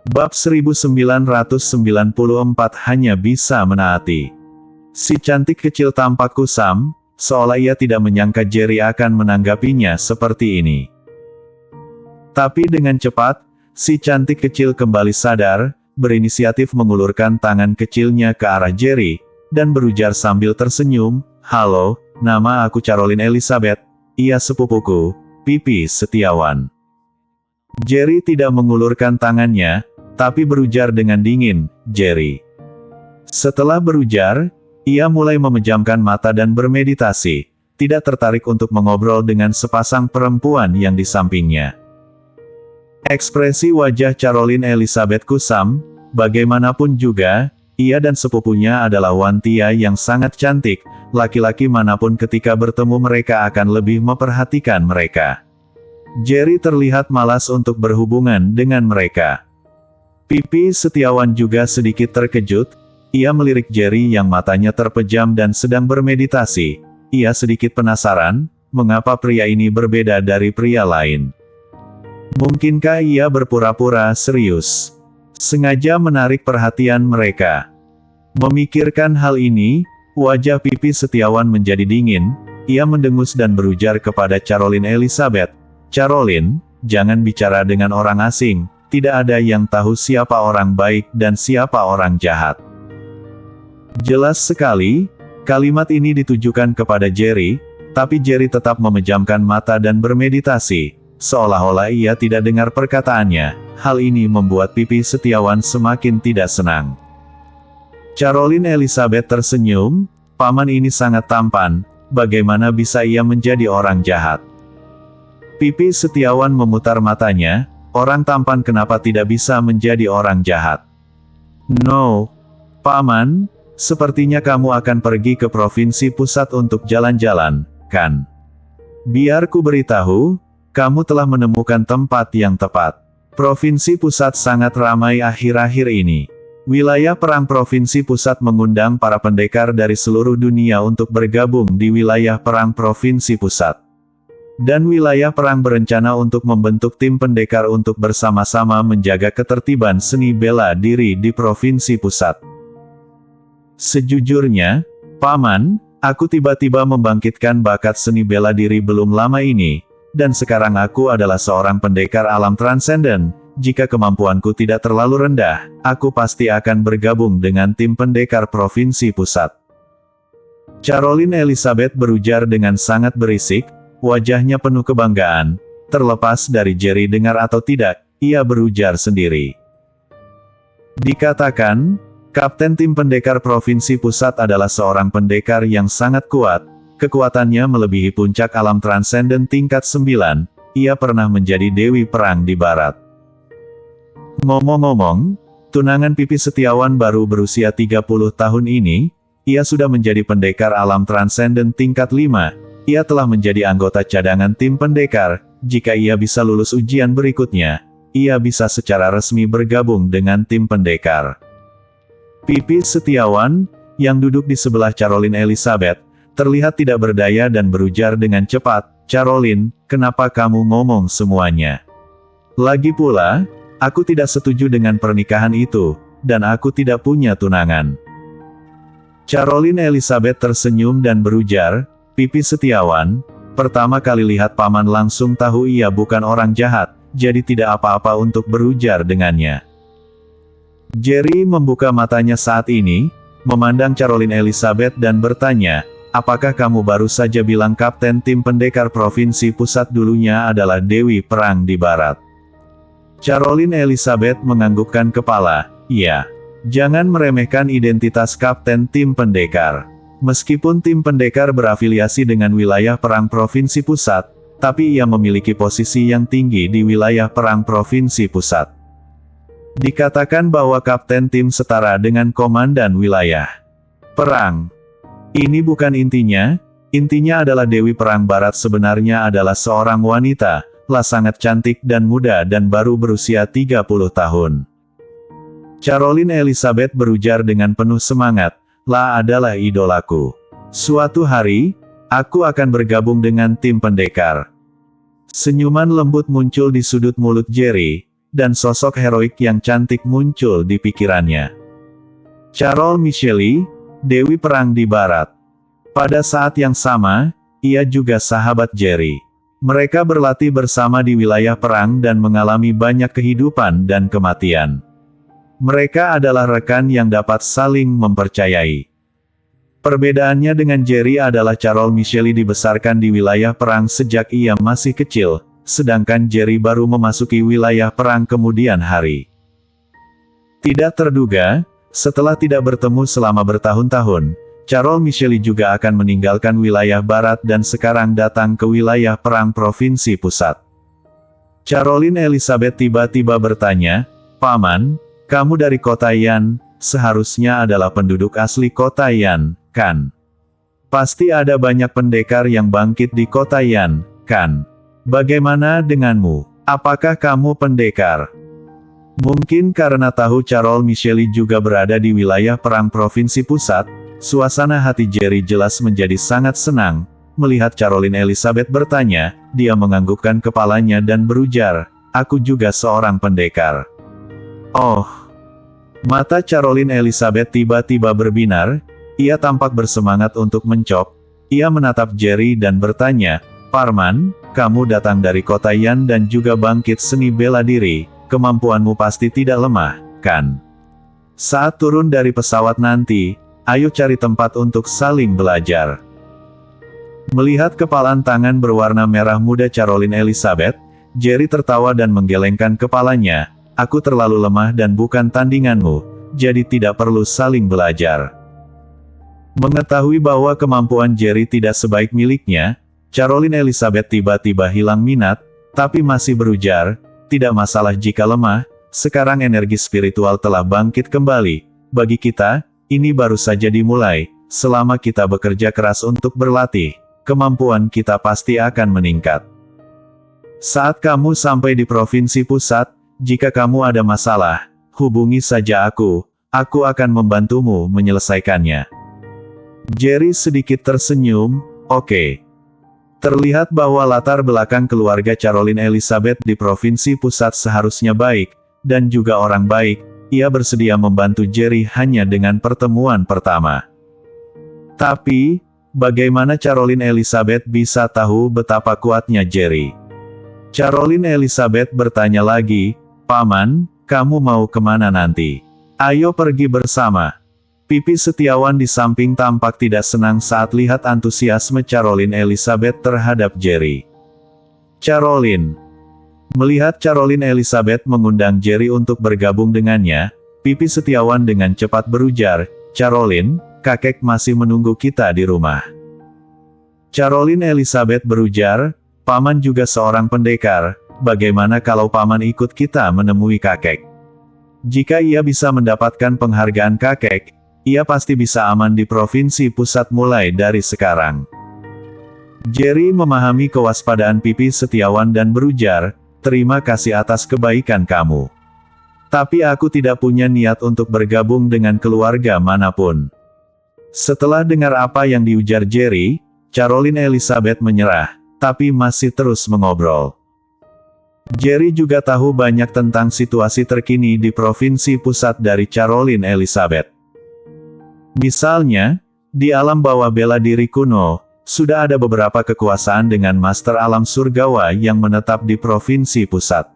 Bab 1994 hanya bisa menaati. Si cantik kecil tampak kusam, seolah ia tidak menyangka Jerry akan menanggapinya seperti ini. Tapi dengan cepat, si cantik kecil kembali sadar, berinisiatif mengulurkan tangan kecilnya ke arah Jerry, dan berujar sambil tersenyum, "Halo, nama aku Caroline Elizabeth, ia sepupuku, Pipi Setiawan." Jerry tidak mengulurkan tangannya, tapi berujar dengan dingin, "Jerry." Setelah berujar, ia mulai memejamkan mata dan bermeditasi, tidak tertarik untuk mengobrol dengan sepasang perempuan yang di sampingnya. Ekspresi wajah Caroline Elizabeth kusam, bagaimanapun juga, ia dan sepupunya adalah wanita yang sangat cantik, laki-laki manapun ketika bertemu mereka akan lebih memperhatikan mereka. Jerry terlihat malas untuk berhubungan dengan mereka. Pipi Setiawan juga sedikit terkejut, ia melirik Jerry yang matanya terpejam dan sedang bermeditasi. Ia sedikit penasaran, mengapa pria ini berbeda dari pria lain. Mungkinkah ia berpura-pura serius? Sengaja menarik perhatian mereka. Memikirkan hal ini, wajah Pipi Setiawan menjadi dingin, ia mendengus dan berujar kepada Caroline Elizabeth, "Caroline, jangan bicara dengan orang asing. Tidak ada yang tahu siapa orang baik dan siapa orang jahat." Jelas sekali, kalimat ini ditujukan kepada Jerry, tapi Jerry tetap memejamkan mata dan bermeditasi, seolah-olah ia tidak dengar perkataannya. Hal ini membuat Pipi Setiawan semakin tidak senang. Caroline Elizabeth tersenyum, "Paman ini sangat tampan, bagaimana bisa ia menjadi orang jahat?" Pipi Setiawan memutar matanya, "Orang tampan kenapa tidak bisa menjadi orang jahat?" "No, Paman, sepertinya kamu akan pergi ke provinsi pusat untuk jalan-jalan, kan? Biar ku beritahu, kamu telah menemukan tempat yang tepat. Provinsi pusat sangat ramai akhir-akhir ini. Wilayah perang provinsi pusat mengundang para pendekar dari seluruh dunia untuk bergabung di wilayah perang provinsi pusat. Dan wilayah perang berencana untuk membentuk tim pendekar untuk bersama-sama menjaga ketertiban seni bela diri di provinsi pusat. Sejujurnya, Paman, aku tiba-tiba membangkitkan bakat seni bela diri belum lama ini, dan sekarang aku adalah seorang pendekar alam transenden. Jika kemampuanku tidak terlalu rendah, aku pasti akan bergabung dengan tim pendekar provinsi pusat." Caroline Elizabeth berujar dengan sangat berisik, wajahnya penuh kebanggaan. Terlepas dari Jerry dengar atau tidak, ia berujar sendiri. Dikatakan, Kapten tim pendekar provinsi pusat adalah seorang pendekar yang sangat kuat. Kekuatannya melebihi puncak alam transenden tingkat 9, ia pernah menjadi dewi perang di barat. Ngomong-ngomong, tunangan Pipi Setiawan baru berusia 30 tahun ini, ia sudah menjadi pendekar alam transenden tingkat 5, ia telah menjadi anggota cadangan tim pendekar. Jika ia bisa lulus ujian berikutnya, ia bisa secara resmi bergabung dengan tim pendekar. Pipi Setiawan, yang duduk di sebelah Caroline Elizabeth, terlihat tidak berdaya dan berujar dengan cepat, "Caroline, kenapa kamu ngomong semuanya? Lagi pula, aku tidak setuju dengan pernikahan itu, dan aku tidak punya tunangan." Caroline Elizabeth tersenyum dan berujar, "Pipi Setiawan, pertama kali lihat Paman langsung tahu ia bukan orang jahat, jadi tidak apa-apa untuk berujar dengannya." Jerry membuka matanya saat ini, memandang Caroline Elizabeth dan bertanya, "Apakah kamu baru saja bilang kapten tim pendekar provinsi pusat dulunya adalah dewi perang di barat?" Caroline Elizabeth menganggukkan kepala, "Iya. Jangan meremehkan identitas kapten tim pendekar. Meskipun tim pendekar berafiliasi dengan wilayah perang provinsi pusat, tapi ia memiliki posisi yang tinggi di wilayah perang provinsi pusat. Dikatakan bahwa kapten tim setara dengan komandan wilayah perang. Ini bukan intinya adalah Dewi Perang Barat sebenarnya adalah seorang wanita, lah sangat cantik dan muda dan baru berusia 30 tahun. Caroline Elizabeth berujar dengan penuh semangat, "Lah adalah idolaku. Suatu hari, aku akan bergabung dengan tim pendekar." Senyuman lembut muncul di sudut mulut Jerry, dan sosok heroik yang cantik muncul di pikirannya. Carol Micheli, Dewi Perang di Barat. Pada saat yang sama, ia juga sahabat Jerry. Mereka berlatih bersama di wilayah perang dan mengalami banyak kehidupan dan kematian. Mereka adalah rekan yang dapat saling mempercayai. Perbedaannya dengan Jerry adalah Carol Micheli dibesarkan di wilayah perang sejak ia masih kecil, sedangkan Jerry baru memasuki wilayah perang kemudian hari. Tidak terduga, setelah tidak bertemu selama bertahun-tahun, Carol Micheli juga akan meninggalkan wilayah barat dan sekarang datang ke wilayah perang provinsi pusat. Caroline Elizabeth tiba-tiba bertanya, "Paman, kamu dari kota Yan, seharusnya adalah penduduk asli kota Yan, kan? Pasti ada banyak pendekar yang bangkit di kota Yan, kan? Bagaimana denganmu? Apakah kamu pendekar?" Mungkin karena tahu Carol Micheli juga berada di wilayah perang provinsi pusat, suasana hati Jerry jelas menjadi sangat senang. Melihat Caroline Elizabeth bertanya, dia menganggukkan kepalanya dan berujar, "Aku juga seorang pendekar." Oh. Mata Caroline Elizabeth tiba-tiba berbinar, ia tampak bersemangat untuk mencop. Ia menatap Jerry dan bertanya, "Paman, kamu datang dari kota Yan dan juga bangkit seni bela diri, kemampuanmu pasti tidak lemah, kan? Saat turun dari pesawat nanti, ayo cari tempat untuk saling belajar." Melihat kepalan tangan berwarna merah muda Caroline Elizabeth, Jerry tertawa dan menggelengkan kepalanya, "Aku terlalu lemah dan bukan tandinganmu, jadi tidak perlu saling belajar." Mengetahui bahwa kemampuan Jerry tidak sebaik miliknya, Caroline Elizabeth tiba-tiba hilang minat, tapi masih berujar, "Tidak masalah jika lemah, sekarang energi spiritual telah bangkit kembali. Bagi kita, ini baru saja dimulai, selama kita bekerja keras untuk berlatih, kemampuan kita pasti akan meningkat. Saat kamu sampai di provinsi pusat, jika kamu ada masalah, hubungi saja aku akan membantumu menyelesaikannya." Jerry sedikit tersenyum, "Oke." Terlihat bahwa latar belakang keluarga Caroline Elizabeth di provinsi pusat seharusnya baik, dan juga orang baik. Ia bersedia membantu Jerry hanya dengan pertemuan pertama. Tapi, bagaimana Caroline Elizabeth bisa tahu betapa kuatnya Jerry? Caroline Elizabeth bertanya lagi, "Paman, kamu mau kemana nanti? Ayo pergi bersama." Pipi Setiawan di samping tampak tidak senang saat lihat antusiasme Caroline Elizabeth terhadap Jerry. "Caroline." Melihat Caroline Elizabeth mengundang Jerry untuk bergabung dengannya, Pipi Setiawan dengan cepat berujar, "Caroline, kakek masih menunggu kita di rumah." Caroline Elizabeth berujar, "Paman juga seorang pendekar, bagaimana kalau paman ikut kita menemui kakek? Jika ia bisa mendapatkan penghargaan kakek, ia pasti bisa aman di provinsi pusat mulai dari sekarang." Jerry memahami kewaspadaan Pipi Setiawan dan berujar, "Terima kasih atas kebaikan kamu. Tapi aku tidak punya niat untuk bergabung dengan keluarga manapun." Setelah dengar apa yang diujar Jerry, Caroline Elizabeth menyerah, tapi masih terus mengobrol. Jerry juga tahu banyak tentang situasi terkini di provinsi pusat dari Caroline Elizabeth. Misalnya, di alam bawah bela diri kuno, sudah ada beberapa kekuasaan dengan Master Alam Surgawa yang menetap di provinsi pusat.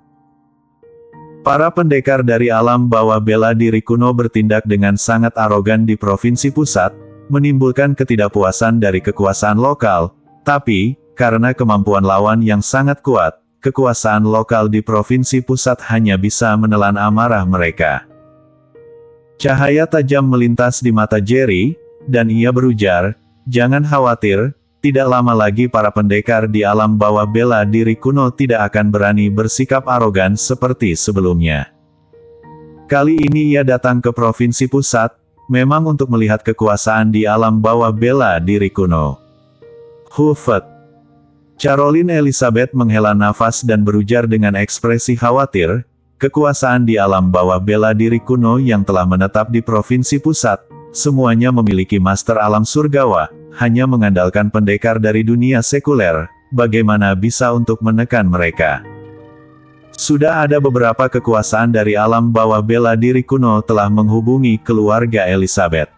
Para pendekar dari alam bawah bela diri kuno bertindak dengan sangat arogan di provinsi pusat, menimbulkan ketidakpuasan dari kekuasaan lokal, tapi, karena kemampuan lawan yang sangat kuat, kekuasaan lokal di provinsi pusat hanya bisa menelan amarah mereka. Cahaya tajam melintas di mata Jerry, dan ia berujar, "Jangan khawatir, tidak lama lagi para pendekar di alam bawah bela diri kuno tidak akan berani bersikap arogan seperti sebelumnya." Kali ini ia datang ke provinsi pusat, memang untuk melihat kekuasaan di alam bawah bela diri kuno. "Hufet." Caroline Elizabeth menghela nafas dan berujar dengan ekspresi khawatir, "Kekuasaan di alam bawah bela diri kuno yang telah menetap di provinsi pusat, semuanya memiliki Master Alam Surgawa, hanya mengandalkan pendekar dari dunia sekuler, bagaimana bisa untuk menekan mereka?" Sudah ada beberapa kekuasaan dari alam bawah bela diri kuno telah menghubungi keluarga Elizabeth.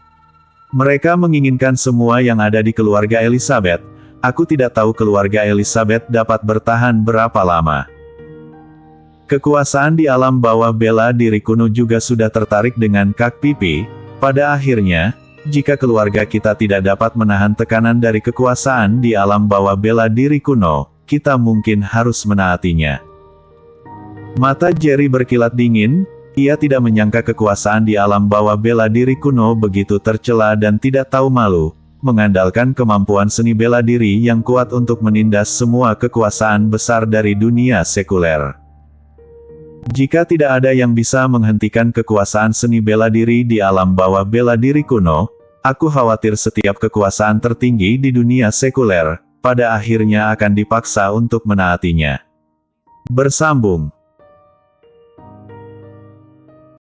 Mereka menginginkan semua yang ada di keluarga Elizabeth. Aku tidak tahu keluarga Elizabeth dapat bertahan berapa lama. Kekuasaan di alam bawah bela diri kuno juga sudah tertarik dengan Kak Pipi. Pada akhirnya, jika keluarga kita tidak dapat menahan tekanan dari kekuasaan di alam bawah bela diri kuno, kita mungkin harus menaatinya. Mata Jerry berkilat dingin, ia tidak menyangka kekuasaan di alam bawah bela diri kuno begitu tercela dan tidak tahu malu, mengandalkan kemampuan seni bela diri yang kuat untuk menindas semua kekuasaan besar dari dunia sekuler. Jika tidak ada yang bisa menghentikan kekuasaan seni bela diri di alam bawah bela diri kuno, aku khawatir setiap kekuasaan tertinggi di dunia sekuler, pada akhirnya akan dipaksa untuk menaatinya. Bersambung.